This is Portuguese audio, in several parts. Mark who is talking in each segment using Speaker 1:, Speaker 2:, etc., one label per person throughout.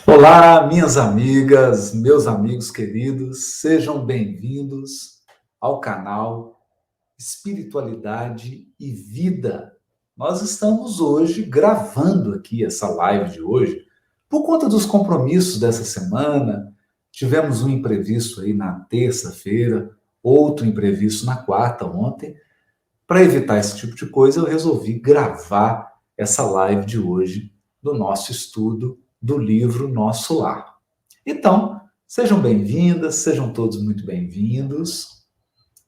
Speaker 1: Olá, minhas amigas, meus amigos queridos, sejam bem-vindos ao canal Espiritualidade e Vida. Nós estamos hoje gravando aqui essa live de hoje por conta dos compromissos dessa semana. Tivemos um imprevisto aí na terça-feira, outro imprevisto na quarta, ontem. Para evitar esse tipo de coisa, eu resolvi gravar essa live de hoje do nosso estudo do livro Nosso Lar. Então, sejam bem-vindas, sejam todos muito bem-vindos.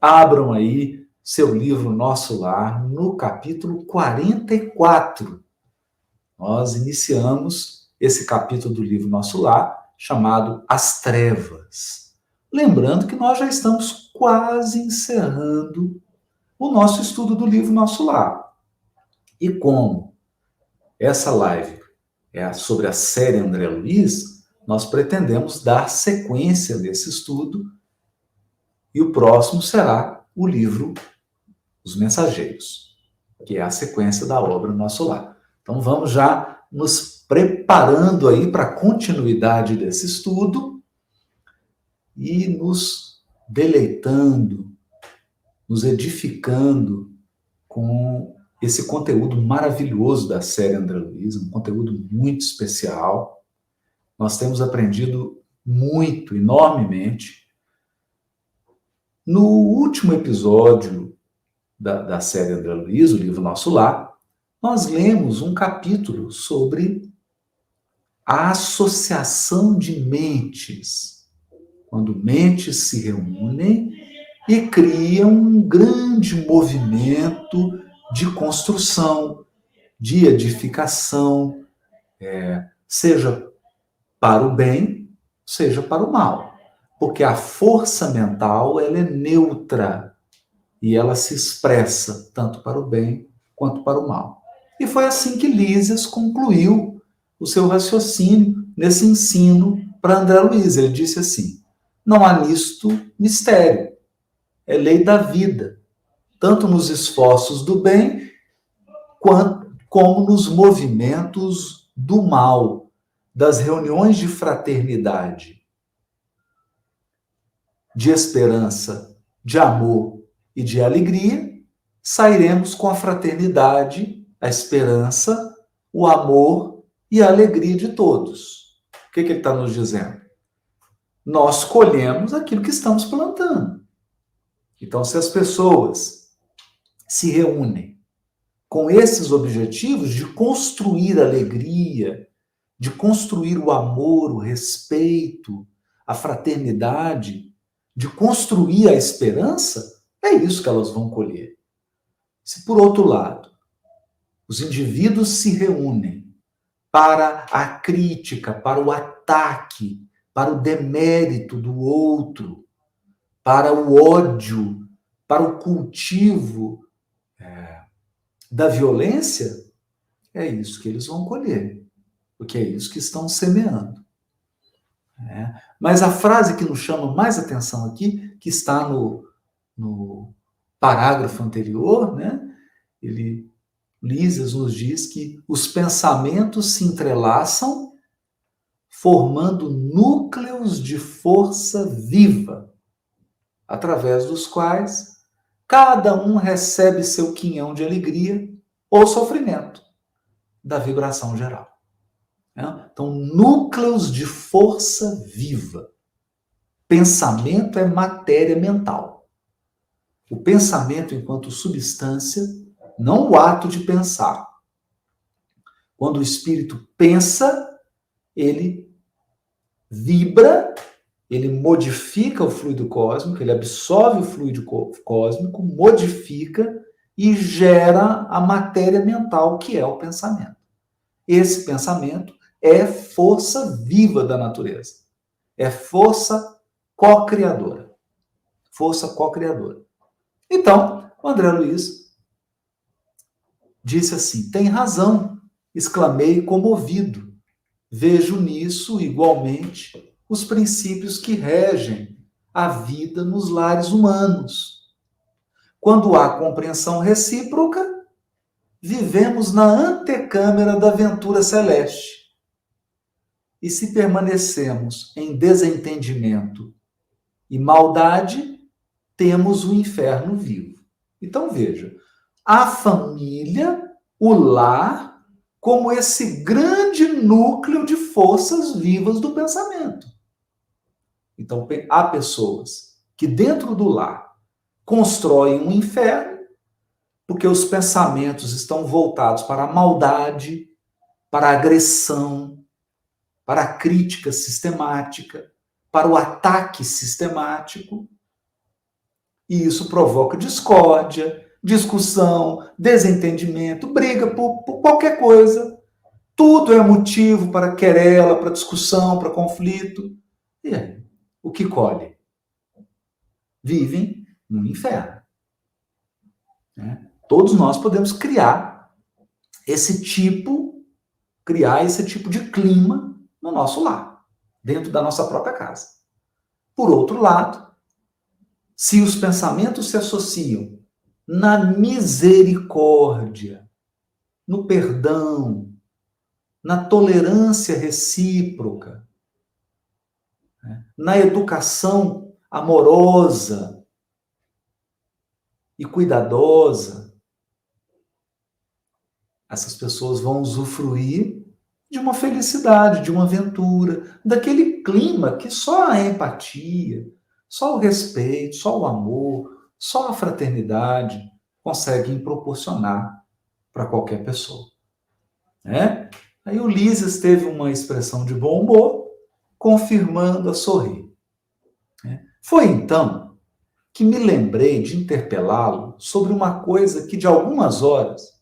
Speaker 1: Abram aí seu livro Nosso Lar no capítulo 44. Nós iniciamos esse capítulo do livro Nosso Lar chamado As Trevas. Lembrando que nós já estamos quase encerrando o nosso estudo do livro Nosso Lar. E como essa live é sobre a série André Luiz, nós pretendemos dar sequência nesse estudo e o próximo será o livro Os Mensageiros, que é a sequência da obra Nosso Lar. Então vamos já nos preparando aí para a continuidade desse estudo e nos deleitando, nos edificando com esse conteúdo maravilhoso da série André Luiz, um conteúdo muito especial. Nós temos aprendido muito, enormemente. No último episódio da série André Luiz, o livro Nosso Lar, nós lemos um capítulo sobre a associação de mentes. Quando mentes se reúnem e criam um grande movimento de construção, de edificação, seja para o bem, seja para o mal. Porque a força mental, ela é neutra e ela se expressa tanto para o bem quanto para o mal. E foi assim que Lísias concluiu o seu raciocínio nesse ensino para André Luiz. Ele disse assim: não há nisto mistério, é lei da vida, tanto nos esforços do bem como nos movimentos do mal, das reuniões de fraternidade, de esperança, de amor e de alegria, sairemos com a fraternidade, a esperança, o amor e a alegria de todos. O que ele está nos dizendo? Nós colhemos aquilo que estamos plantando. Então, se as pessoas se reúnem com esses objetivos de construir alegria, de construir o amor, o respeito, a fraternidade, de construir a esperança, é isso que elas vão colher. Se, por outro lado, os indivíduos se reúnem para a crítica, para o ataque, para o demérito do outro, para o ódio, para o cultivo da violência, é isso que eles vão colher, porque é isso que estão semeando. Mas a frase que nos chama mais atenção aqui, que está no parágrafo anterior, Lísias nos diz que os pensamentos se entrelaçam, formando núcleos de força viva, através dos quais cada um recebe seu quinhão de alegria ou sofrimento da vibração geral. Então, núcleos de força viva. Pensamento é matéria mental. O pensamento enquanto substância, não o ato de pensar. Quando o espírito pensa, ele vibra, ele modifica o fluido cósmico, ele absorve o fluido cósmico, modifica e gera a matéria mental, que é o pensamento. Esse pensamento é força viva da natureza. É força co-criadora. Força co-criadora. Então, o André Luiz disse assim: tem razão, exclamei comovido. Vejo nisso, igualmente, os princípios que regem a vida nos lares humanos. Quando há compreensão recíproca, vivemos na antecâmara da aventura celeste. E se permanecemos em desentendimento e maldade, temos o inferno vivo. Então veja, a família, o lar, como esse grande núcleo de forças vivas do pensamento. Então há pessoas que dentro do lar constroem um inferno, porque os pensamentos estão voltados para a maldade, para a agressão, para a crítica sistemática, para o ataque sistemático. E isso provoca discórdia, discussão, desentendimento, briga por qualquer coisa. Tudo é motivo para querela, para discussão, para conflito. E aí, o que colhe? Vivem no inferno. Né? Todos nós podemos criar esse tipo de clima no nosso lar, dentro da nossa própria casa. Por outro lado, se os pensamentos se associam na misericórdia, no perdão, na tolerância recíproca, na educação amorosa e cuidadosa, essas pessoas vão usufruir de uma felicidade, de uma aventura, daquele clima que só a empatia, só o respeito, só o amor, só a fraternidade conseguem proporcionar para qualquer pessoa. Né? Aí o Ulisses teve uma expressão de bom humor, confirmando a sorrir. Foi então que me lembrei de interpelá-lo sobre uma coisa que de algumas horas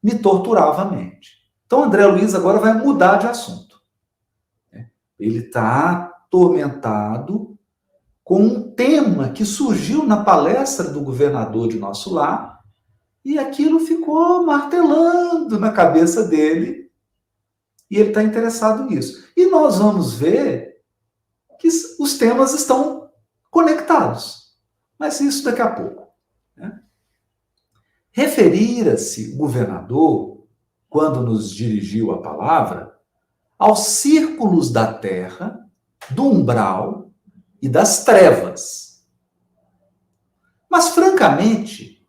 Speaker 1: me torturava a mente. Então, André Luiz agora vai mudar de assunto. Ele está atormentado com um tema que surgiu na palestra do governador de nosso lar, e aquilo ficou martelando na cabeça dele, e ele está interessado nisso. E nós vamos ver que os temas estão conectados, mas isso daqui a pouco. Né? Referira-se o governador, quando nos dirigiu a palavra, aos círculos da terra, do umbral e das trevas. Mas, francamente,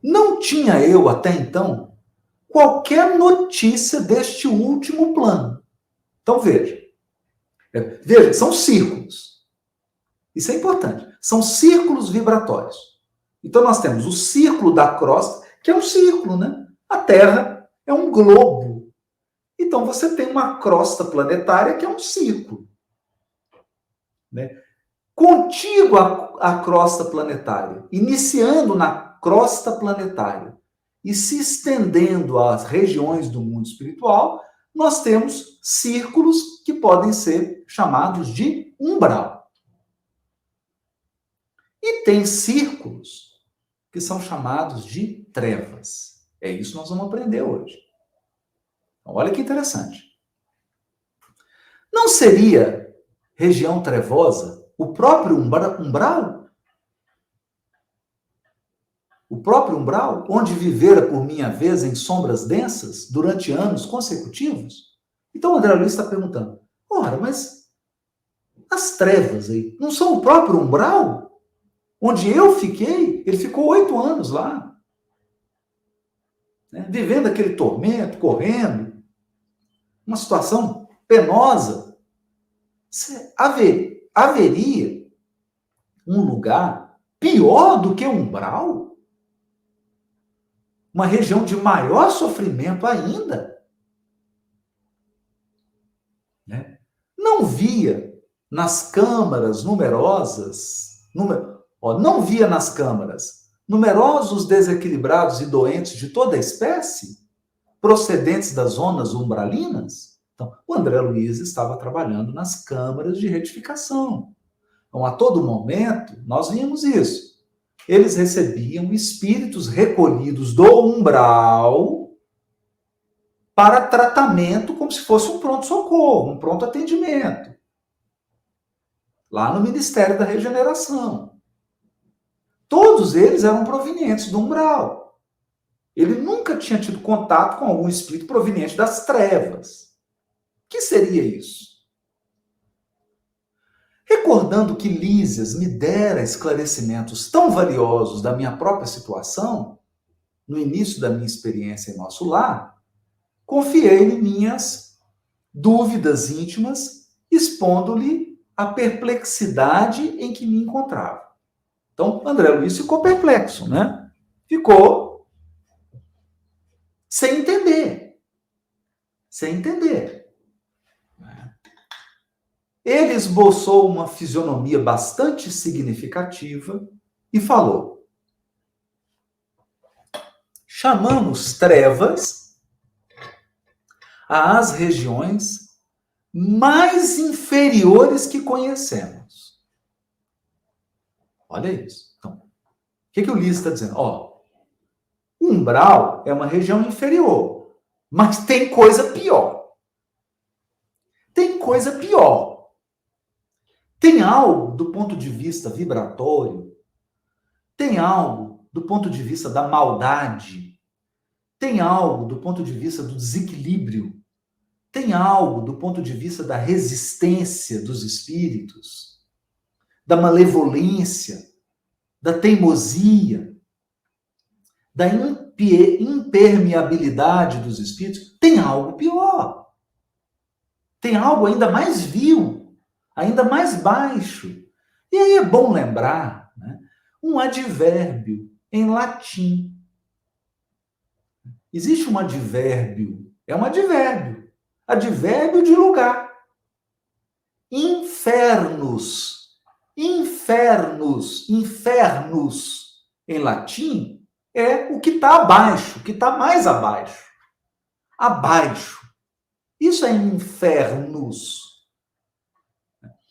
Speaker 1: não tinha eu, até então, qualquer notícia deste último plano. Então, veja. Veja, são círculos. Isso é importante. São círculos vibratórios. Então, nós temos o círculo da crosta, que é um círculo, né? A Terra é um globo. Então, você tem uma crosta planetária que é um círculo. Né? Contíguo à crosta planetária, iniciando na crosta planetária e se estendendo às regiões do mundo espiritual, nós temos círculos que podem ser chamados de umbral. E tem círculos que são chamados de trevas. É isso que nós vamos aprender hoje. Então, olha que interessante. Não seria região trevosa o próprio umbral? O próprio umbral, onde vivera por minha vez em sombras densas durante anos consecutivos? Então o André Luiz está perguntando, ora, mas as trevas aí não são o próprio umbral? Onde eu fiquei, ele ficou 8 anos lá. Né? Vivendo aquele tormento, correndo, uma situação penosa. Haveria um lugar pior do que o umbral? Uma região de maior sofrimento ainda? Né? Não via nas câmaras numerosas, não via nas câmaras numerosos desequilibrados e doentes de toda a espécie, procedentes das zonas umbralinas? Então, o André Luiz estava trabalhando nas câmaras de retificação. Então, a todo momento, nós vimos isso. Eles recebiam espíritos recolhidos do umbral para tratamento como se fosse um pronto-socorro, um pronto atendimento. Lá no Ministério da Regeneração. Todos eles eram provenientes do umbral. Ele nunca tinha tido contato com algum espírito proveniente das trevas. O que seria isso? Recordando que Lísias me dera esclarecimentos tão valiosos da minha própria situação, no início da minha experiência em nosso lar, confiei-lhe minhas dúvidas íntimas, expondo-lhe a perplexidade em que me encontrava. Então, André Luiz ficou perplexo, né? Ficou sem entender. Sem entender. Ele esboçou uma fisionomia bastante significativa e falou: chamamos trevas às regiões mais inferiores que conhecemos. Olha isso. Então, o que o Lísias está dizendo? Ó, umbral é uma região inferior, mas tem coisa pior. Tem coisa pior. Tem algo do ponto de vista vibratório, tem algo do ponto de vista da maldade, tem algo do ponto de vista do desequilíbrio, tem algo do ponto de vista da resistência dos espíritos, da malevolência, da teimosia, da impermeabilidade dos espíritos. Tem algo pior. Tem algo ainda mais vil, ainda mais baixo. E aí é bom lembrar, né, um advérbio em latim. Existe um advérbio, é um advérbio. Advérbio de lugar. Infernos. Infernos. Infernos, em latim, é o que está abaixo, o que está mais abaixo. Abaixo. Isso é infernos.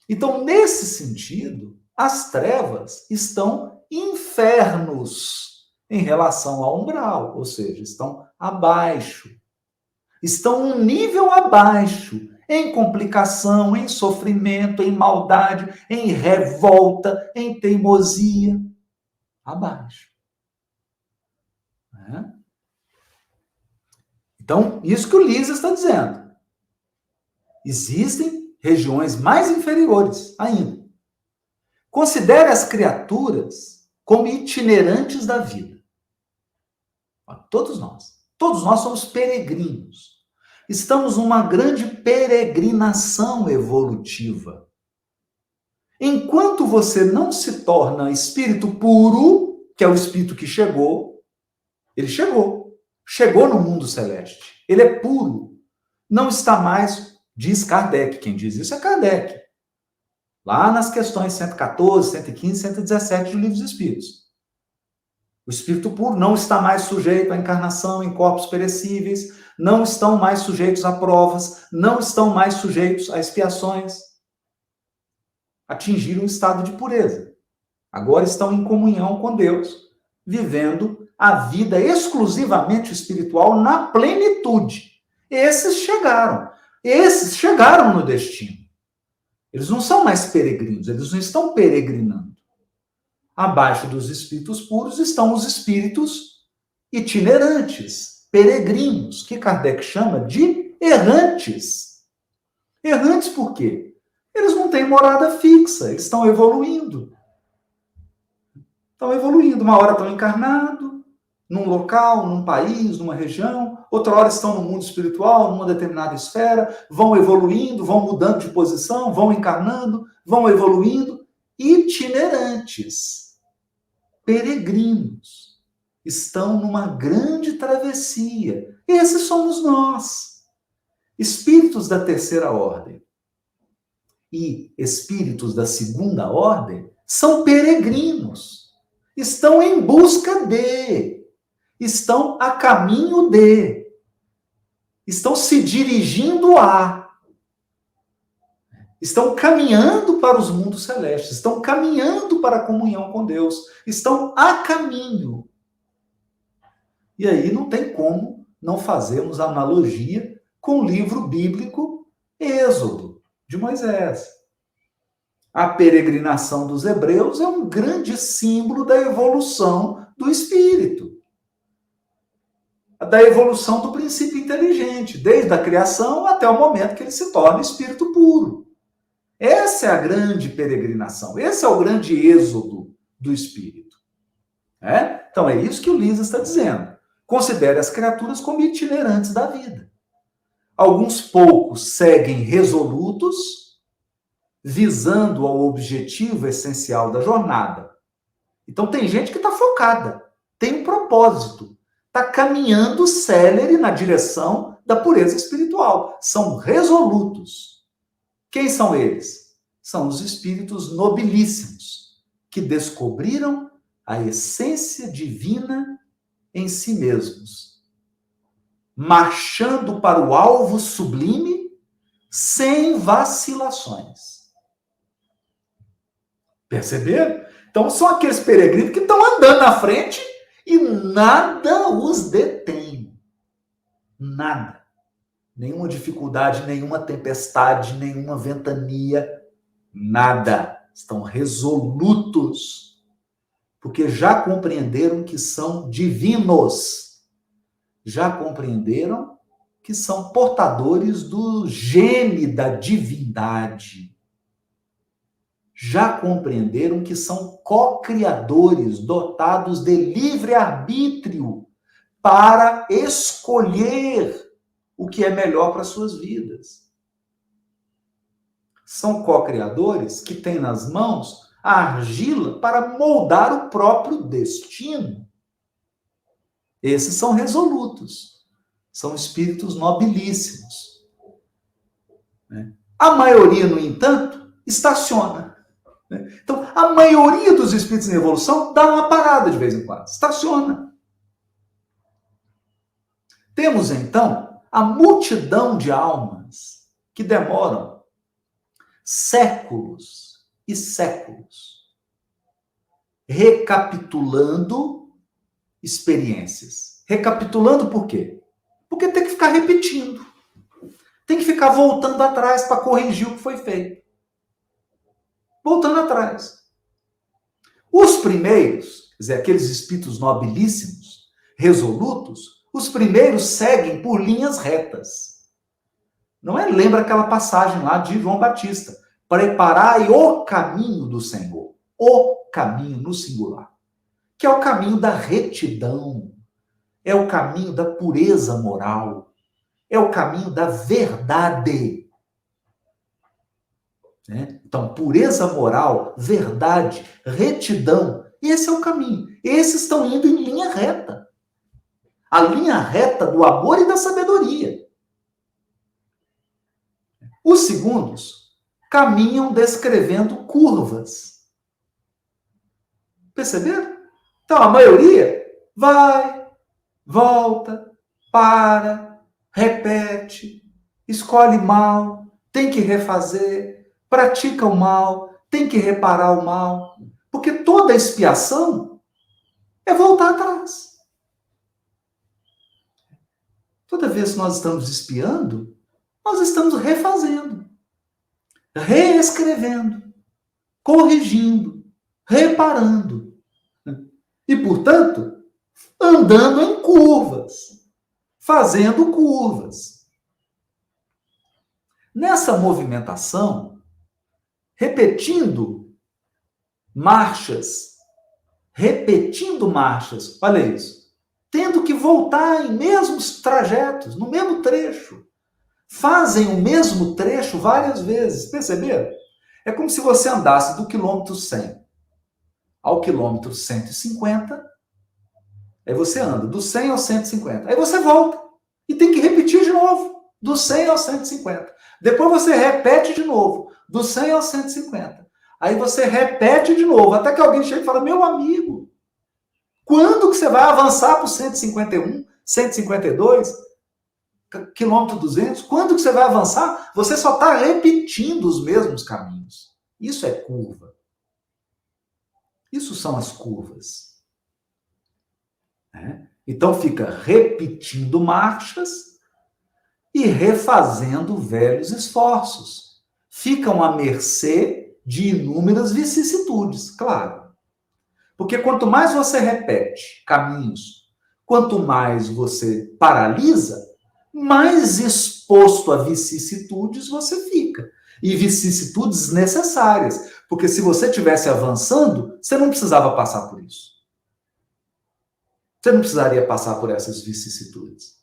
Speaker 1: Então, nesse sentido, as trevas estão infernos em relação ao umbral, ou seja, estão abaixo. Estão um nível abaixo, em complicação, em sofrimento, em maldade, em revolta, em teimosia. Abaixo. Então, isso que o Lísias está dizendo. Existem regiões mais inferiores ainda. Considere as criaturas como itinerantes da vida. Todos nós. Todos nós somos peregrinos. Estamos numa grande peregrinação evolutiva. Enquanto você não se torna espírito puro, que é o espírito que chegou, ele chegou no mundo celeste. Ele é puro. Não está mais, diz Kardec, quem diz isso é Kardec. Lá nas questões 114, 115, 117 do Livro dos Espíritos. O espírito puro não está mais sujeito à encarnação em corpos perecíveis, não estão mais sujeitos a provas, não estão mais sujeitos a expiações. Atingiram um estado de pureza. Agora estão em comunhão com Deus, vivendo a vida exclusivamente espiritual na plenitude. Esses chegaram no destino. Eles não são mais peregrinos, eles não estão peregrinando. Abaixo dos espíritos puros estão os espíritos itinerantes, peregrinos, que Kardec chama de errantes. Errantes por quê? Eles não têm morada fixa, eles estão evoluindo. Estão evoluindo. Uma hora estão encarnados, num local, num país, numa região, outra hora estão no mundo espiritual, numa determinada esfera, vão evoluindo, vão mudando de posição, vão encarnando, vão evoluindo, itinerantes, peregrinos, estão numa grande travessia. Esses somos nós, espíritos da terceira ordem. E espíritos da segunda ordem são peregrinos, estão em busca de, estão a caminho de, estão se dirigindo a, estão caminhando para os mundos celestes, estão caminhando para a comunhão com Deus, estão a caminho. E aí não tem como não fazermos analogia com o livro bíblico Êxodo, de Moisés. A peregrinação dos hebreus é um grande símbolo da evolução do espírito. Da evolução do princípio inteligente, desde a criação até o momento que ele se torna espírito puro. Essa é a grande peregrinação, esse é o grande êxodo do espírito. Então é isso que o Lisa está dizendo. Considere as criaturas como itinerantes da vida. Alguns poucos seguem resolutos, visando ao objetivo essencial da jornada. Então tem gente que está focada, tem um propósito, está caminhando célere na direção da pureza espiritual. São resolutos. Quem são eles? São os espíritos nobilíssimos, que descobriram a essência divina em si mesmos, marchando para o alvo sublime sem vacilações. Perceberam? Então são aqueles peregrinos que estão andando na frente e nada os detém. Nada. Nenhuma dificuldade, nenhuma tempestade, nenhuma ventania, nada. Estão resolutos, porque já compreenderam que são divinos. Já compreenderam que são portadores do gene da divindade. Já compreenderam que são co-criadores, dotados de livre-arbítrio para escolher o que é melhor para suas vidas. São co-criadores que têm nas mãos a argila para moldar o próprio destino. Esses são resolutos, são espíritos nobilíssimos. A maioria, no entanto, estaciona. Então, a maioria dos espíritos em evolução dá uma parada de vez em quando, estaciona. Temos, então, a multidão de almas que demoram séculos e séculos recapitulando experiências. Recapitulando por quê? Porque tem que ficar repetindo. Tem que ficar voltando atrás para corrigir o que foi feito. Voltando atrás. Os primeiros, quer dizer, aqueles espíritos nobilíssimos, resolutos, os primeiros seguem por linhas retas. Não é? Lembra aquela passagem lá de João Batista. Preparai o caminho do Senhor. O caminho no singular. Que é o caminho da retidão. É o caminho da pureza moral. É o caminho da verdade. Então, pureza moral, verdade, retidão, esse é o caminho. Esses estão indo em linha reta. A linha reta do amor e da sabedoria. Os segundos caminham descrevendo curvas. Perceberam? Então, a maioria vai, volta, para, repete, escolhe mal, tem que refazer, pratica o mal, tem que reparar o mal. Porque toda expiação é voltar atrás. Toda vez que nós estamos espiando, nós estamos refazendo, reescrevendo, corrigindo, reparando. E, portanto, andando em curvas, fazendo curvas. Nessa movimentação, repetindo marchas, olha isso, tendo que voltar em mesmos trajetos, no mesmo trecho. Fazem o mesmo trecho várias vezes, perceberam? É como se você andasse do quilômetro 100 ao quilômetro 150, aí você anda do 100 ao 150, aí você volta e tem que repetir de novo, do 100 ao 150. Depois você repete de novo, do 100 ao 150. Aí você repete de novo, até que alguém chega e fala, meu amigo, quando que você vai avançar para o 151, 152, quilômetro 200? Quando que você vai avançar? Você só está repetindo os mesmos caminhos. Isso é curva. Isso são as curvas. Então fica repetindo marchas e refazendo velhos esforços. Ficam à mercê de inúmeras vicissitudes, claro. Porque quanto mais você repete caminhos, quanto mais você paralisa, mais exposto a vicissitudes você fica. e vicissitudes necessárias, porque se você estivesse avançando, você não precisava passar por isso. Você não precisaria passar por essas vicissitudes.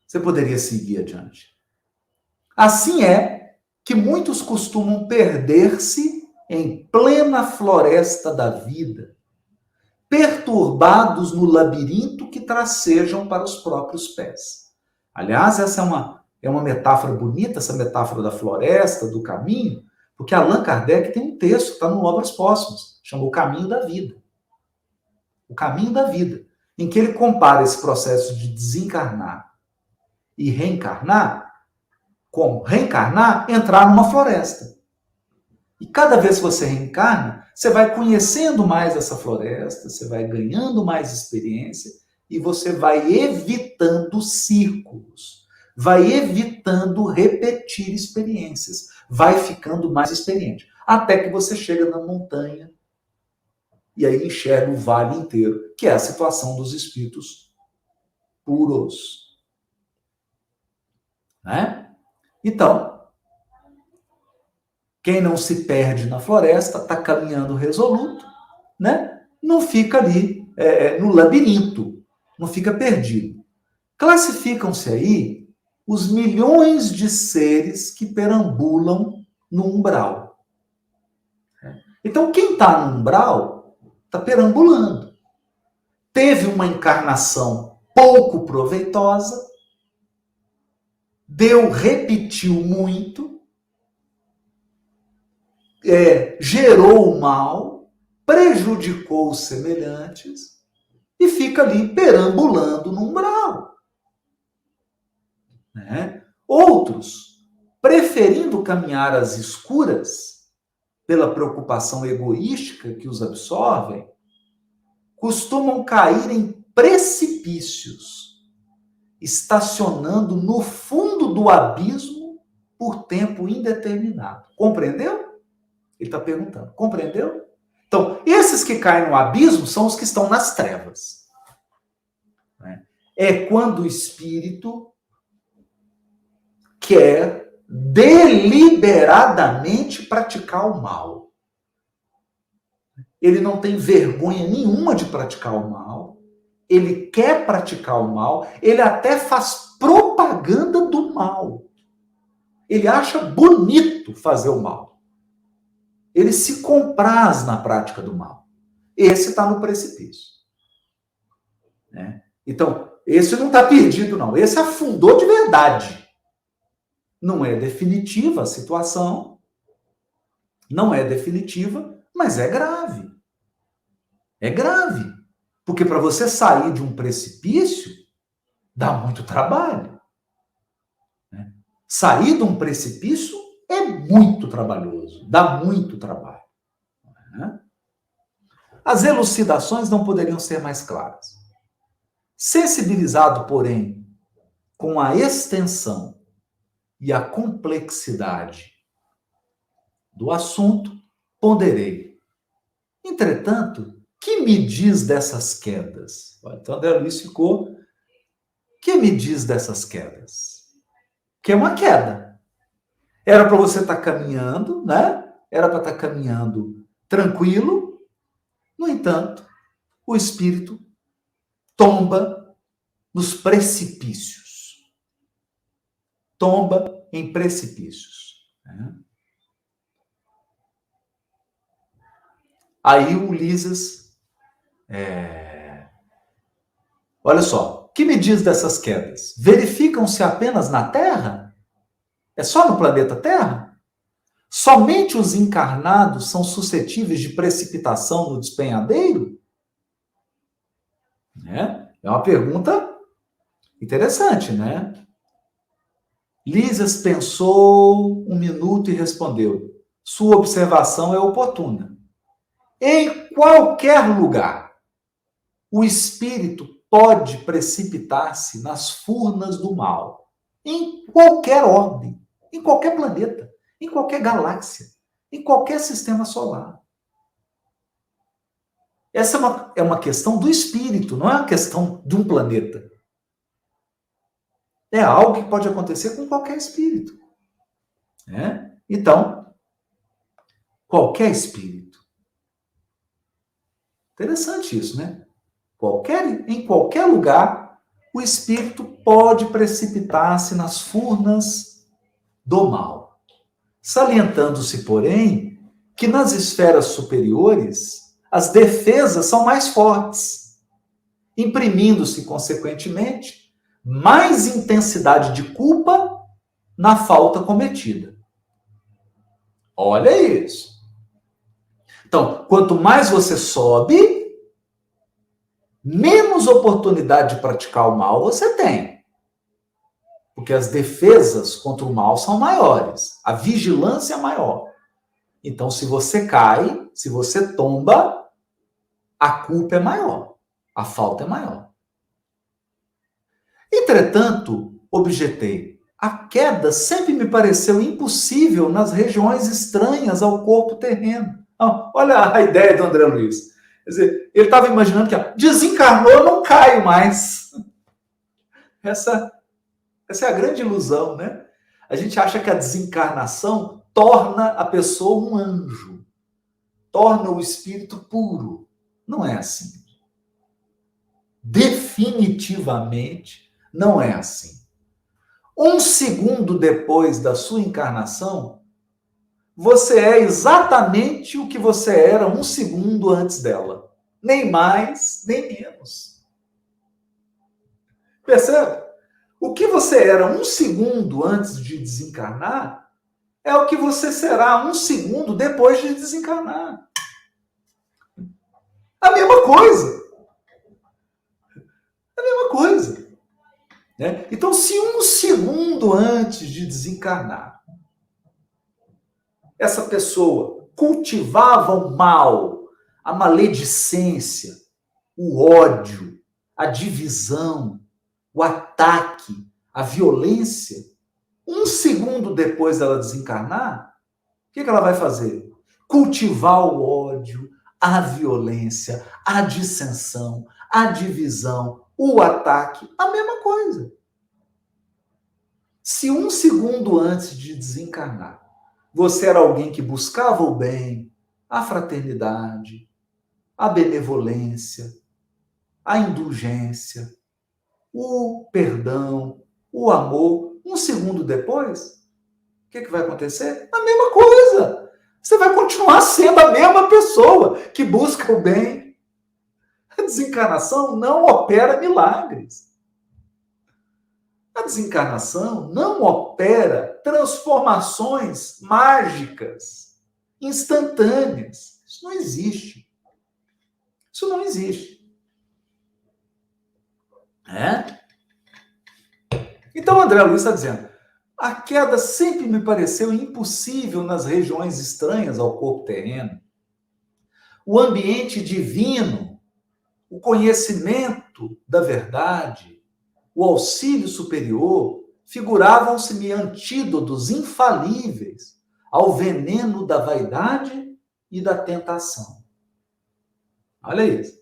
Speaker 1: Você poderia seguir adiante. Assim é que muitos costumam perder-se em plena floresta da vida, perturbados no labirinto que tracejam para os próprios pés. Aliás, essa é uma metáfora bonita, essa metáfora da floresta, do caminho, porque Allan Kardec tem um texto que está no Obras Póstumas, chama O Caminho da Vida. O Caminho da Vida, em que ele compara esse processo de desencarnar e reencarnar, como reencarnar, entrar numa floresta. E cada vez que você reencarna, você vai conhecendo mais essa floresta, você vai ganhando mais experiência e você vai evitando círculos, vai evitando repetir experiências, vai ficando mais experiente, até que você chega na montanha e aí enxerga o vale inteiro, que é a situação dos espíritos puros. Né? Então, quem não se perde na floresta está caminhando resoluto, né? Não fica ali no labirinto, não fica perdido. Classificam-se aí os milhões de seres que perambulam no umbral. Então, quem está no umbral está perambulando. Teve uma encarnação pouco proveitosa, repetiu muito, gerou o mal, prejudicou os semelhantes e fica ali perambulando no umbral. Né? Outros, preferindo caminhar às escuras, pela preocupação egoística que os absorvem, costumam cair em precipícios, estacionando no fundo do abismo por tempo indeterminado. Compreendeu? Ele está perguntando. Compreendeu? Então, esses que caem no abismo são os que estão nas trevas. É quando o espírito quer deliberadamente praticar o mal. Ele não tem vergonha nenhuma de praticar o mal. Ele quer praticar o mal. Ele até faz propaganda do mal. Ele acha bonito fazer o mal. Ele se compraz na prática do mal. Esse está no precipício. Né? Então, esse não está perdido, não. Esse afundou de verdade. Não é definitiva a situação. Não é definitiva, mas é grave. É grave. Porque para você sair de um precipício, dá muito trabalho. Né? Sair de um precipício é muito trabalhoso. Dá muito trabalho. Né? As elucidações não poderiam ser mais claras. Sensibilizado, porém, com a extensão e a complexidade do assunto, ponderei. Entretanto, que me diz dessas quedas? Então, André Luiz ficou. Que me diz dessas quedas? Que é uma queda. Era para você estar caminhando, né? Era para estar caminhando tranquilo. No entanto, o espírito tomba nos precipícios. Tomba em precipícios. Né? Aí o Ulisses, olha só, o que me diz dessas quedas? Verificam-se apenas na Terra? É só no planeta Terra? Somente os encarnados são suscetíveis de precipitação no despenhadeiro? É uma pergunta interessante, né? Lísias pensou um minuto e respondeu: sua observação é oportuna. Em qualquer lugar, o espírito pode precipitar-se nas furnas do mal. Em qualquer ordem, em qualquer planeta, em qualquer galáxia, em qualquer sistema solar. Essa é uma questão do espírito, não é uma questão de um planeta. É algo que pode acontecer com qualquer espírito. né? Então, qualquer espírito. Interessante isso, né? Em qualquer lugar, o espírito pode precipitar-se nas furnas do mal. Salientando-se, porém, que nas esferas superiores as defesas são mais fortes, imprimindo-se, consequentemente, mais intensidade de culpa na falta cometida. Olha isso. Então, quanto mais você sobe, menos oportunidade de praticar o mal você tem. Porque as defesas contra o mal são maiores, a vigilância é maior. Então, se você cai, se você tomba, a culpa é maior, a falta é maior. Entretanto, objetei, a queda sempre me pareceu impossível nas regiões estranhas ao corpo terreno. Olha a ideia do André Luiz. Quer dizer, ele estava imaginando que desencarnou, não caio mais. Essa é a grande ilusão, né? A gente acha que a desencarnação torna a pessoa um anjo, torna o espírito puro. Não é assim. Definitivamente não é assim. Um segundo depois da sua encarnação, você é exatamente o que você era um segundo antes dela. Nem mais, nem menos. Percebe? O que você era um segundo antes de desencarnar é o que você será um segundo depois de desencarnar. A mesma coisa. A mesma coisa. Né? Então, se um segundo antes de desencarnar, essa pessoa cultivava o mal, a maledicência, o ódio, a divisão, o ataque, a violência, um segundo depois dela desencarnar, o que ela vai fazer? Cultivar o ódio, a violência, a dissensão, a divisão, o ataque, a mesma coisa. Se um segundo antes de desencarnar, você era alguém que buscava o bem, a fraternidade, a benevolência, a indulgência, o perdão, o amor, um segundo depois, o que vai acontecer? A mesma coisa. Você vai continuar sendo a mesma pessoa que busca o bem. A desencarnação não opera milagres. A desencarnação não opera transformações mágicas, instantâneas. Isso não existe. Isso não existe. Então, André Luiz está dizendo, a queda sempre me pareceu impossível nas regiões estranhas ao corpo terreno. O ambiente divino, o conhecimento da verdade, o auxílio superior, figuravam-se-me antídotos infalíveis ao veneno da vaidade e da tentação. Olha isso.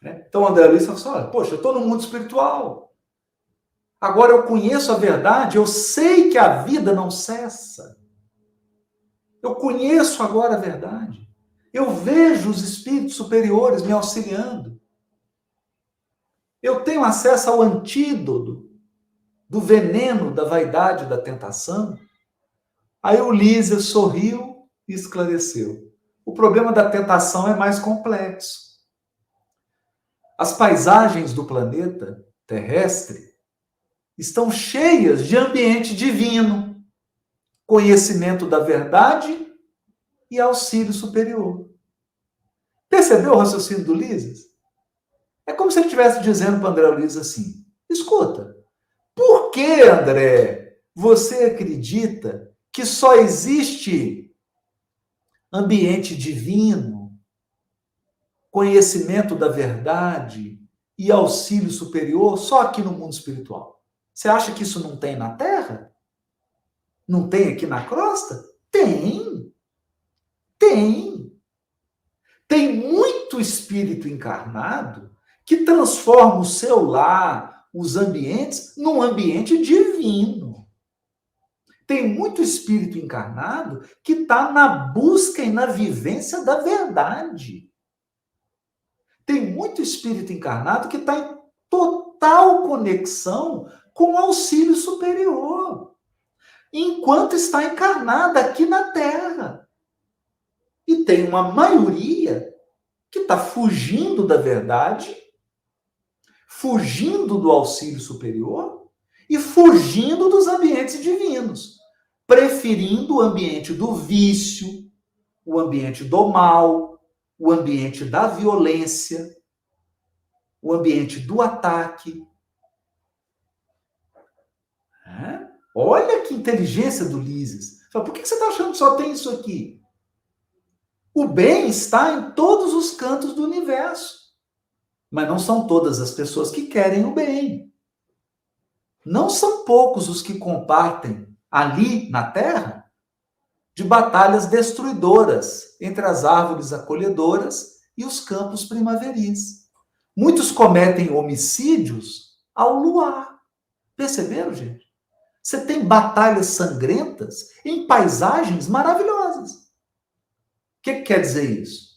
Speaker 1: Então, André Luiz falou assim, olha, poxa, eu estou no mundo espiritual. Agora eu conheço a verdade, eu sei que a vida não cessa. Eu conheço agora a verdade. Eu vejo os espíritos superiores me auxiliando. Eu tenho acesso ao antídoto do veneno da vaidade e da tentação. Aí o Lísia sorriu e esclareceu. O problema da tentação é mais complexo. As paisagens do planeta terrestre estão cheias de ambiente divino, conhecimento da verdade e auxílio superior. Percebeu o raciocínio do Lísias? É como se ele estivesse dizendo para o André Luiz assim, escuta, por que, André, você acredita que só existe ambiente divino, conhecimento da verdade e auxílio superior só aqui no mundo espiritual? Você acha que isso não tem na Terra? Não tem aqui na crosta? Tem. Tem. Tem muito espírito encarnado que transforma o seu lar, os ambientes, num ambiente divino. Tem muito espírito encarnado que está na busca e na vivência da verdade. Tem muito espírito encarnado que está em total conexão com o auxílio superior, enquanto está encarnada aqui na Terra. E tem uma maioria que está fugindo da verdade, fugindo do auxílio superior e fugindo dos ambientes divinos, preferindo o ambiente do vício, o ambiente do mal, o ambiente da violência, o ambiente do ataque. Olha que inteligência do Lises. Por que você está achando que só tem isso aqui? O bem está em todos os cantos do universo. Mas não são todas as pessoas que querem o bem. Não são poucos os que compartem ali na Terra de batalhas destruidoras entre as árvores acolhedoras e os campos primaveris. Muitos cometem homicídios ao luar. Perceberam, gente? Você tem batalhas sangrentas em paisagens maravilhosas. O que quer dizer isso?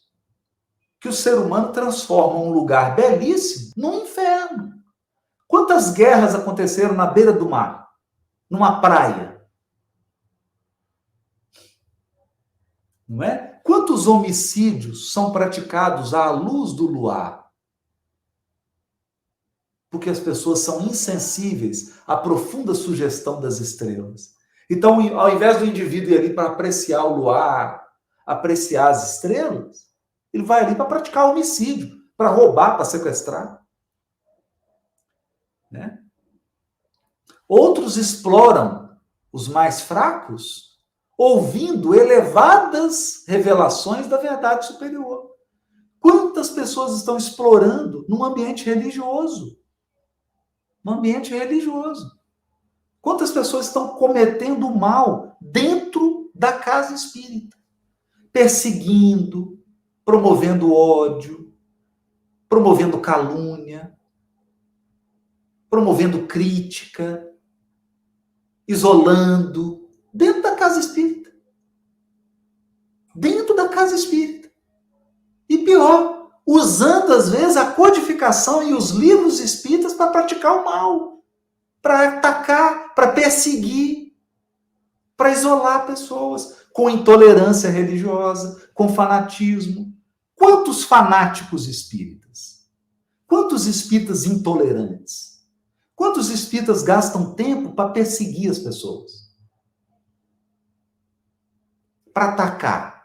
Speaker 1: Que o ser humano transforma um lugar belíssimo num inferno. Quantas guerras aconteceram na beira do mar? Numa praia? Não é? Quantos homicídios são praticados à luz do luar? Porque as pessoas são insensíveis à profunda sugestão das estrelas. Então, ao invés do indivíduo ir ali para apreciar o luar, apreciar as estrelas, ele vai ali para praticar homicídio, para roubar, para sequestrar. Né? Outros exploram os mais fracos, ouvindo elevadas revelações da verdade superior. Quantas pessoas estão explorando num ambiente religioso? No ambiente religioso. Quantas pessoas estão cometendo mal dentro da casa espírita? Perseguindo, promovendo ódio, promovendo calúnia, promovendo crítica, isolando, dentro da casa espírita. Dentro da casa espírita. E pior, usando, às vezes, a codificação e os livros espíritas para praticar o mal, para atacar, para perseguir, para isolar pessoas, com intolerância religiosa, com fanatismo. Quantos fanáticos espíritas? Quantos espíritas intolerantes? Quantos espíritas gastam tempo para perseguir as pessoas? Para atacar?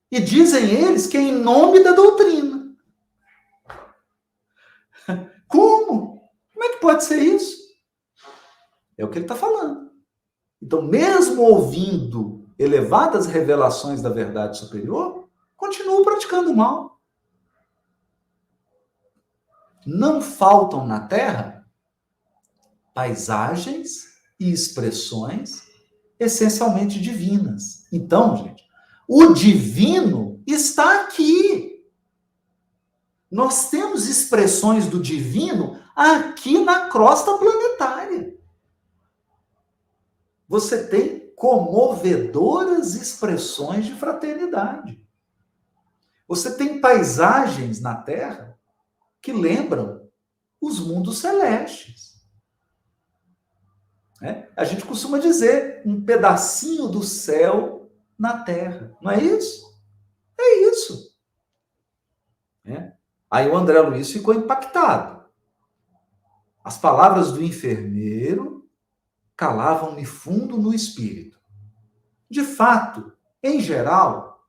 Speaker 1: E dizem eles que é em nome da doutrina. Como? Como é que pode ser isso? É o que ele está falando. Então, mesmo ouvindo elevadas revelações da verdade superior, continuam praticando o mal. Não faltam na Terra paisagens e expressões essencialmente divinas. Então, gente, o divino está aqui. Nós temos expressões do divino aqui na crosta planetária. Você tem comovedoras expressões de fraternidade. Você tem paisagens na Terra que lembram os mundos celestes. A gente costuma dizer um pedacinho do céu na Terra. Não é isso? É isso. Aí o André Luiz ficou impactado. As palavras do enfermeiro calavam-me fundo no espírito. De fato, em geral,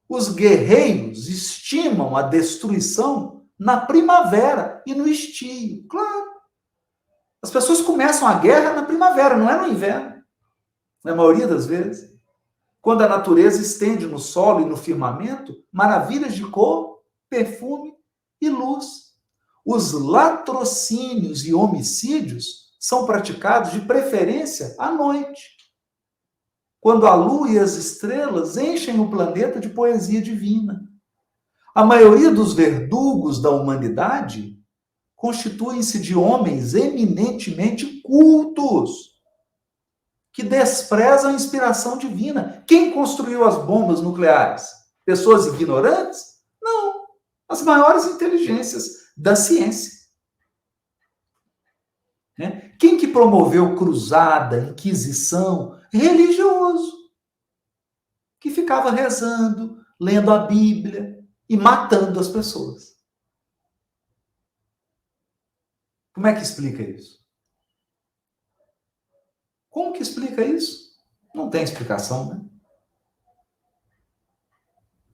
Speaker 1: os guerreiros estimam a destruição na primavera e no estio. Claro. As pessoas começam a guerra na primavera, não é no inverno. Na maioria das vezes. Quando a natureza estende no solo e no firmamento maravilhas de cor, perfume e luz. Os latrocínios e homicídios são praticados de preferência à noite, quando a lua e as estrelas enchem o planeta de poesia divina. A maioria dos verdugos da humanidade constituem-se de homens eminentemente cultos. que desprezam a inspiração divina. Quem construiu as bombas nucleares? Pessoas ignorantes? Não. As maiores inteligências da ciência. Né? Quem que promoveu cruzada, inquisição? Religioso. Que ficava rezando, lendo a Bíblia e matando as pessoas. Como é que explica isso? Como que explica isso? Não tem explicação, né?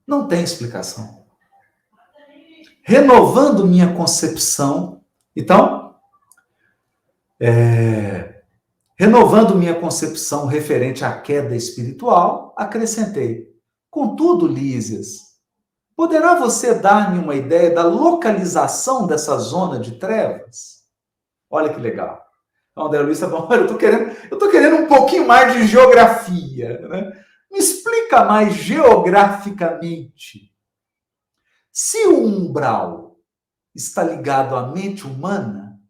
Speaker 1: Não tem explicação. Renovando minha concepção. Então, renovando minha concepção referente à queda espiritual, acrescentei. Contudo, Lísias, poderá você dar-me uma ideia da localização dessa zona de trevas? Olha que legal. Então, André Luiz tá bom, eu tô querendo um pouquinho mais de geografia, né? Me explica mais geograficamente. Se o umbral está ligado à mente humana,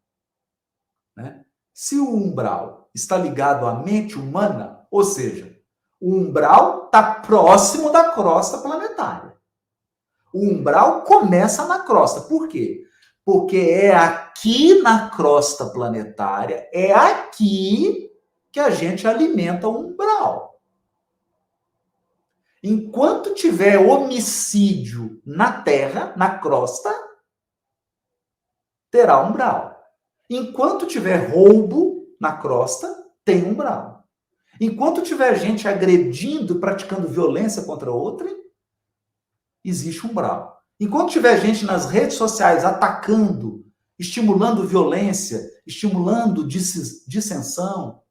Speaker 1: né? Se o umbral está ligado à mente humana, ou seja, o umbral está próximo da crosta planetária. O umbral começa na crosta. Por quê? Porque é aqui na crosta planetária, é aqui que a gente alimenta o umbral. Enquanto tiver homicídio na Terra, na crosta, terá umbral. Enquanto tiver roubo na crosta, tem umbral. Enquanto tiver gente agredindo, praticando violência contra outra, existe umbral. Enquanto tiver gente nas redes sociais atacando, estimulando violência, estimulando dissensão,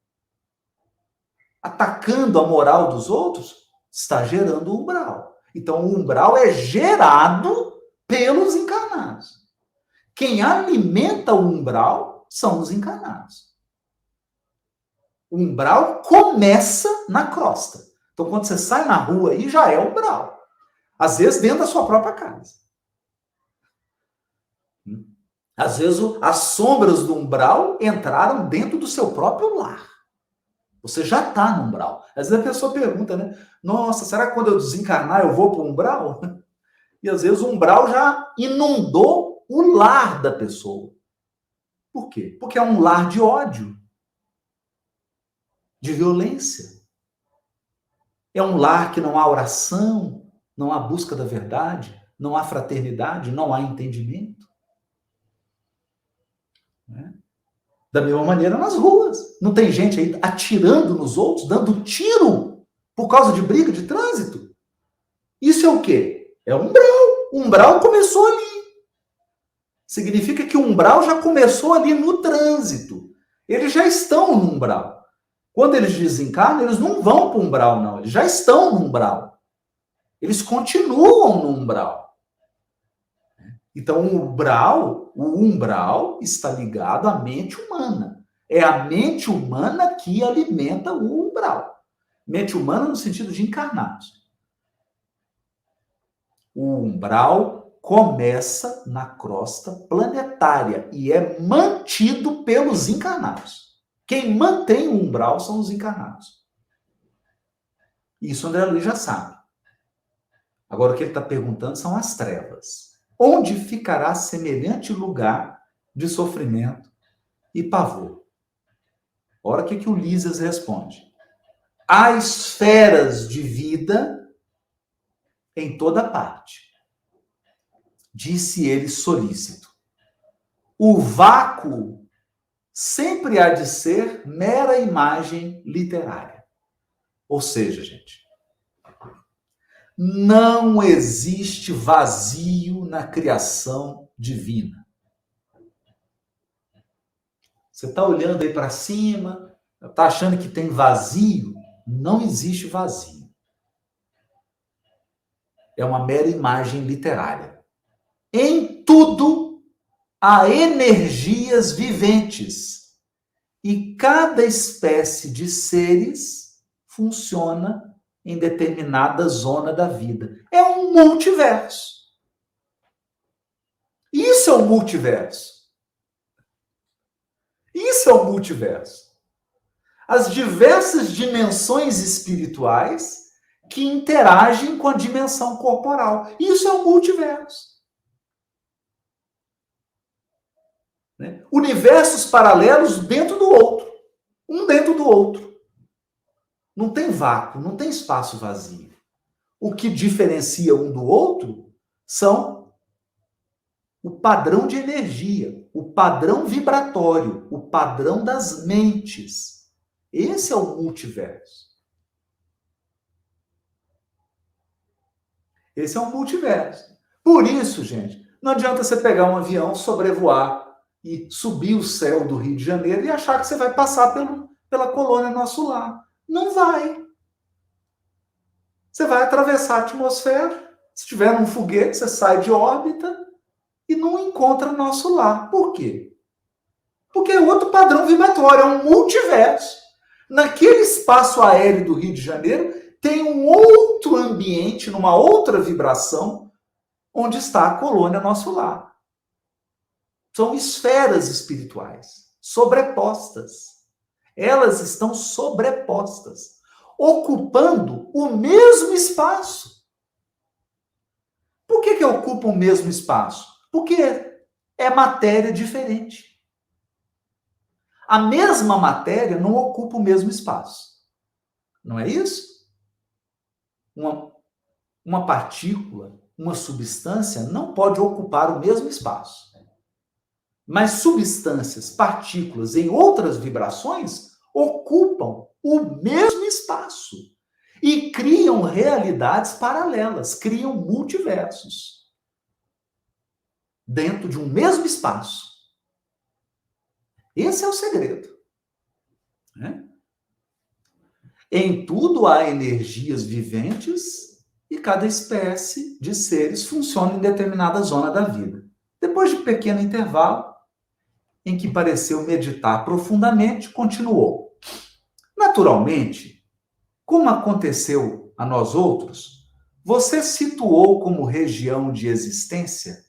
Speaker 1: atacando a moral dos outros, está gerando umbral. Então, o umbral é gerado pelos encarnados. Quem alimenta o umbral são os encarnados. O umbral começa na crosta. Então, quando você sai na rua aí, já é umbral. Às vezes, dentro da sua própria casa. Às vezes, as sombras do umbral entraram dentro do seu próprio lar. Você já está no umbral. Às vezes a pessoa pergunta, né? Nossa, será que quando eu desencarnar eu vou para o umbral? E às vezes o umbral já inundou o lar da pessoa. Por quê? Porque é um lar de ódio, de violência. É um lar que não há oração, não há busca da verdade, não há fraternidade, não há entendimento. Né? Da mesma maneira nas ruas. Não tem gente aí atirando nos outros, dando tiro por causa de briga de trânsito? Isso é o quê? É umbral. O umbral começou ali. Significa que o umbral já começou ali no trânsito. Eles já estão no umbral. Quando eles desencarnam, eles não vão para o umbral, não. Eles já estão no umbral. Eles continuam no umbral. Então, o umbral está ligado à mente humana. É a mente humana que alimenta o umbral. Mente humana no sentido de encarnados. O umbral começa na crosta planetária e é mantido pelos encarnados. Quem mantém o umbral são os encarnados. Isso o André Luiz já sabe. Agora, o que ele está perguntando são as trevas. Onde ficará semelhante lugar de sofrimento e pavor? Ora, o que o Lísias responde? Há esferas de vida em toda parte. Disse ele solícito. O vácuo sempre há de ser mera imagem literária. Ou seja, gente, não existe vazio na criação divina. Você está olhando aí para cima, está achando que tem vazio? Não existe vazio. É uma mera imagem literária. Em tudo há energias viventes e cada espécie de seres funciona em determinada zona da vida. É um multiverso. Isso é o multiverso. Isso é o multiverso. as diversas dimensões espirituais que interagem com a dimensão corporal. Isso é o multiverso. Né? Universos paralelos dentro do outro. Um dentro do outro. Não tem vácuo, não tem espaço vazio. O que diferencia um do outro são o padrão de energia, o padrão vibratório, o padrão das mentes. Esse é o multiverso. Esse é um multiverso. Por isso, gente, não adianta você pegar um avião, sobrevoar e subir o céu do Rio de Janeiro e achar que você vai passar pela colônia Nosso Lar. Não vai. Você vai atravessar a atmosfera, se tiver um foguete, você sai de órbita e não encontra Nosso Lar. Por quê? Porque é outro padrão vibratório, é um multiverso. Naquele espaço aéreo do Rio de Janeiro, tem um outro ambiente, numa outra vibração, onde está a colônia Nosso Lar. São esferas espirituais, sobrepostas. Elas estão sobrepostas, ocupando o mesmo espaço. Por que ocupam o mesmo espaço? Porque é matéria diferente. A mesma matéria não ocupa o mesmo espaço. Não é isso? Uma partícula, uma substância, não pode ocupar o mesmo espaço. Mas substâncias, partículas em outras vibrações ocupam o mesmo espaço e criam realidades paralelas, criam multiversos dentro de um mesmo espaço. Esse é o segredo. Né? Em tudo há energias viventes e cada espécie de seres funciona em determinada zona da vida. Depois de pequeno intervalo, em que pareceu meditar profundamente, continuou. Naturalmente, como aconteceu a nós outros, você situou como região de existência,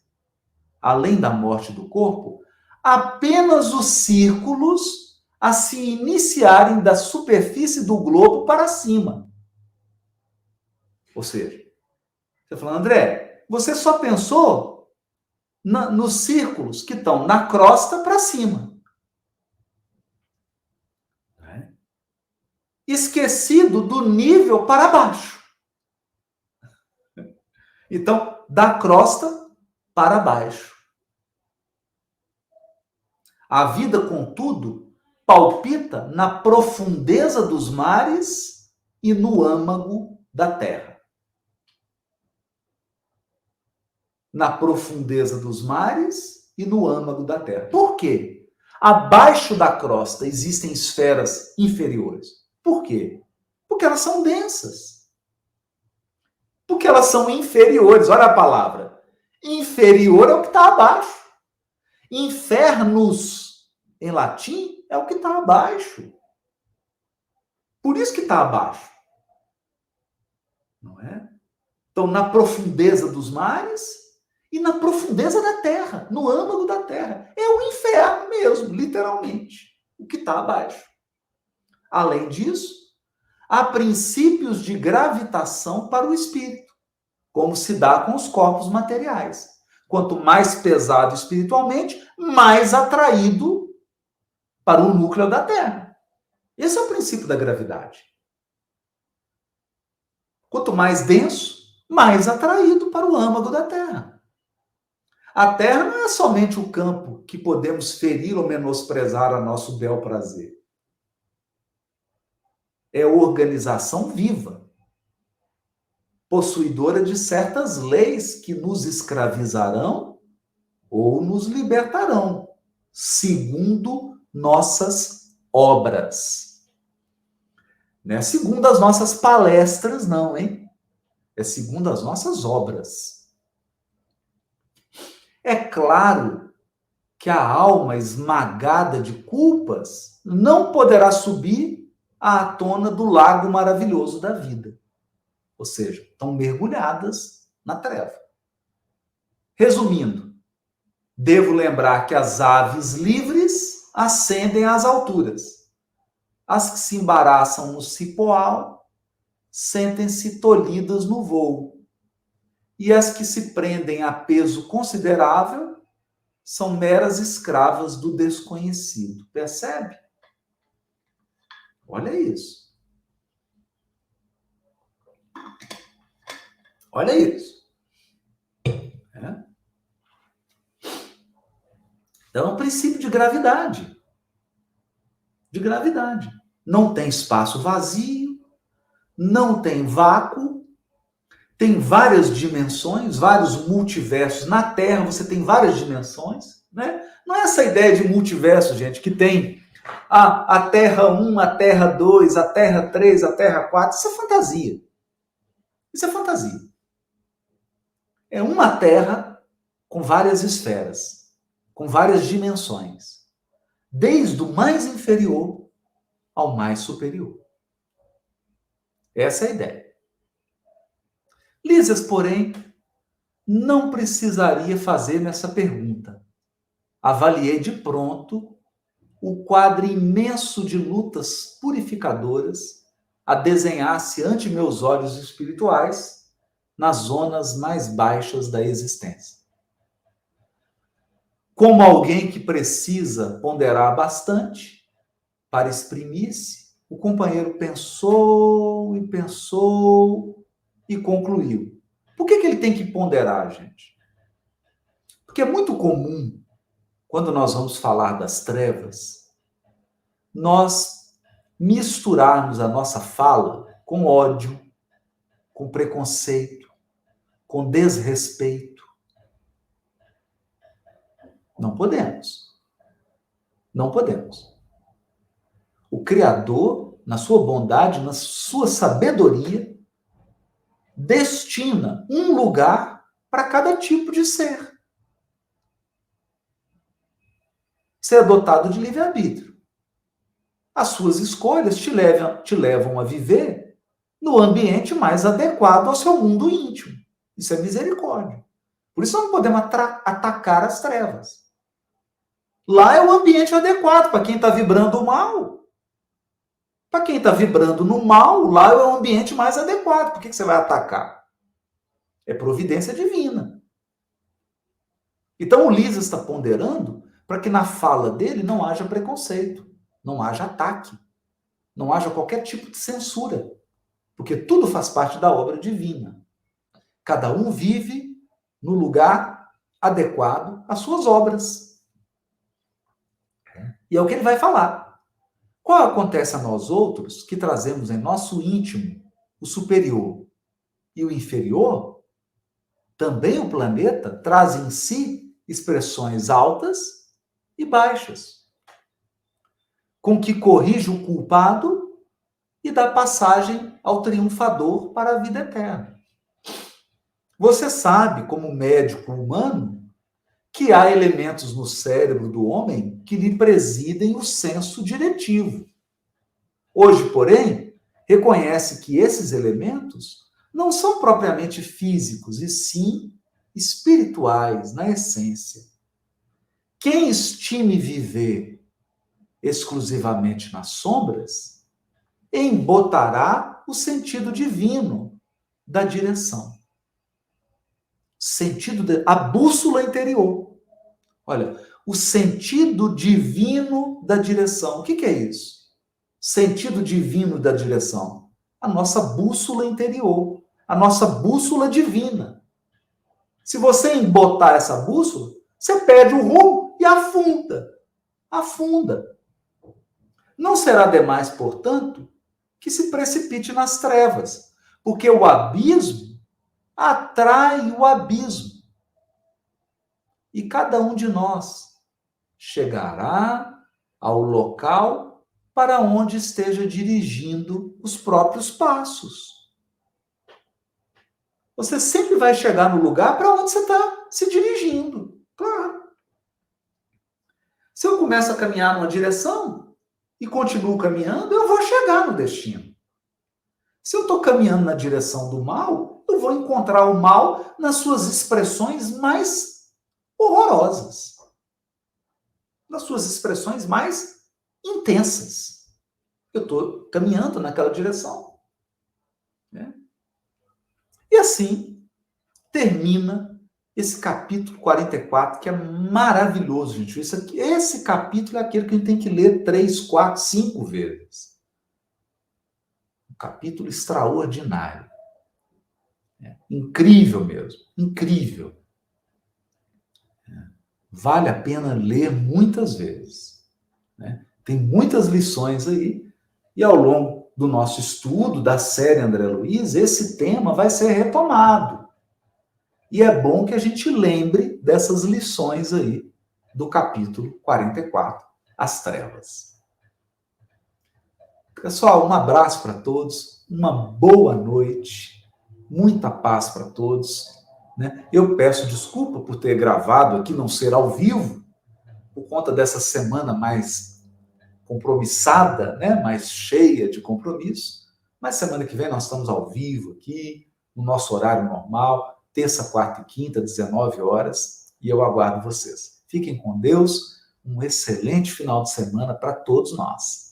Speaker 1: além da morte do corpo, apenas os círculos a se iniciarem da superfície do globo para cima. Ou seja, você falou, André, você só pensou nos círculos que estão na crosta para cima. Esquecido do nível para baixo. Então, da crosta para baixo. A vida, contudo, palpita na profundeza dos mares e no âmago da terra. Na profundeza dos mares e no âmago da terra. Por quê? Abaixo da crosta existem esferas inferiores. Por quê? Porque elas são densas. Porque elas são inferiores. Olha a palavra. Inferior é o que está abaixo. Infernos, em latim, é o que está abaixo. Por isso que está abaixo. Não é? Então, na profundeza dos mares e na profundeza da terra, no âmago da terra. É o inferno mesmo, literalmente, o que está abaixo. Além disso, há princípios de gravitação para o espírito, como se dá com os corpos materiais. Quanto mais pesado espiritualmente, mais atraído para o núcleo da Terra. Esse é o princípio da gravidade. Quanto mais denso, mais atraído para o âmago da Terra. A Terra não é somente o campo que podemos ferir ou menosprezar a nosso bel prazer. É organização viva, possuidora de certas leis que nos escravizarão ou nos libertarão, segundo nossas obras. Não é segundo as nossas palestras, não, hein? É segundo as nossas obras. É claro que a alma esmagada de culpas não poderá subir à tona do lago maravilhoso da vida. Ou seja, estão mergulhadas na treva. Resumindo, devo lembrar que as aves livres ascendem às alturas, As que se embaraçam no cipoal sentem-se tolhidas no voo. E as que se prendem a peso considerável são meras escravas do desconhecido. Percebe? Olha isso. Olha isso. É? Então, é um princípio de gravidade. De gravidade. Não tem espaço vazio, não tem vácuo, tem várias dimensões, vários multiversos. Na Terra você tem várias dimensões, né? Não é essa ideia de multiverso, gente, que tem a Terra 1, a Terra 2, a Terra 3, a Terra 4. Isso é fantasia. Isso é fantasia. É uma Terra com várias esferas, com várias dimensões, desde o mais inferior ao mais superior. Essa é a ideia. Lísias, porém, não precisaria fazer-me essa pergunta. Avaliei de pronto o quadro imenso de lutas purificadoras a desenhar-se ante meus olhos espirituais nas zonas mais baixas da existência. Como alguém que precisa ponderar bastante para exprimir-se, o companheiro pensou e pensou e concluiu. Por que ele tem que ponderar, gente? Porque é muito comum, quando nós vamos falar das trevas, nós misturarmos a nossa fala com ódio, com preconceito, com desrespeito. Não podemos. Não podemos. O Criador, na sua bondade, na sua sabedoria, destina um lugar para cada tipo de ser. Ser dotado de livre-arbítrio. As suas escolhas te levam a viver no ambiente mais adequado ao seu mundo íntimo. Isso é misericórdia. Por isso não podemos atacar as trevas. Lá é o ambiente adequado para quem está vibrando o mal. Para quem está vibrando no mal, lá é o ambiente mais adequado. Por que você vai atacar? É providência divina. Então o Lísias está ponderando para que na fala dele não haja preconceito, não haja ataque, não haja qualquer tipo de censura, porque tudo faz parte da obra divina. Cada um vive no lugar adequado às suas obras. E é o que ele vai falar. Qual acontece a nós outros que trazemos em nosso íntimo o superior e o inferior? Também o planeta traz em si expressões altas e baixas, com que corrige o culpado e dá passagem ao triunfador para a vida eterna. Você sabe, como médico humano, que há elementos no cérebro do homem que lhe presidem o senso diretivo. Hoje, porém, reconhece que esses elementos não são propriamente físicos, e sim espirituais, na essência. Quem estime viver exclusivamente nas sombras, embotará o sentido divino da direção. A bússola interior. Olha, o sentido divino da direção. O que é isso? Sentido divino da direção. A nossa bússola interior. A nossa bússola divina. Se você embotar essa bússola, você perde o rumo e afunda. Afunda. Não será demais, portanto, que se precipite nas trevas, porque o abismo atrai o abismo. E cada um de nós chegará ao local para onde esteja dirigindo os próprios passos. Você sempre vai chegar no lugar para onde você está se dirigindo. Claro. Se eu começo a caminhar numa direção e continuo caminhando, eu vou chegar no destino. Se eu estou caminhando na direção do mal, eu vou encontrar o mal nas suas expressões mais horrorosas, nas suas expressões mais intensas. eu estou caminhando naquela direção. Né? E assim termina esse capítulo 44, que é maravilhoso, gente. Esse capítulo é aquele que a gente tem que ler 3, 4, 5 vezes. Um capítulo extraordinário. Incrível mesmo, incrível. Vale a pena ler muitas vezes. Né? Tem muitas lições aí, e ao longo do nosso estudo da série André Luiz, esse tema vai ser retomado. E é bom que a gente lembre dessas lições aí do capítulo 44, As Trevas. Pessoal, um abraço para todos, uma boa noite, muita paz para todos. Né? Eu peço desculpa por ter gravado aqui, não ser ao vivo, por conta dessa semana mais compromissada, né? Mais cheia de compromisso. Mas semana que vem nós estamos ao vivo aqui, no nosso horário normal, terça, quarta e quinta, 19 horas, e eu aguardo vocês. Fiquem com Deus, um excelente final de semana para todos nós.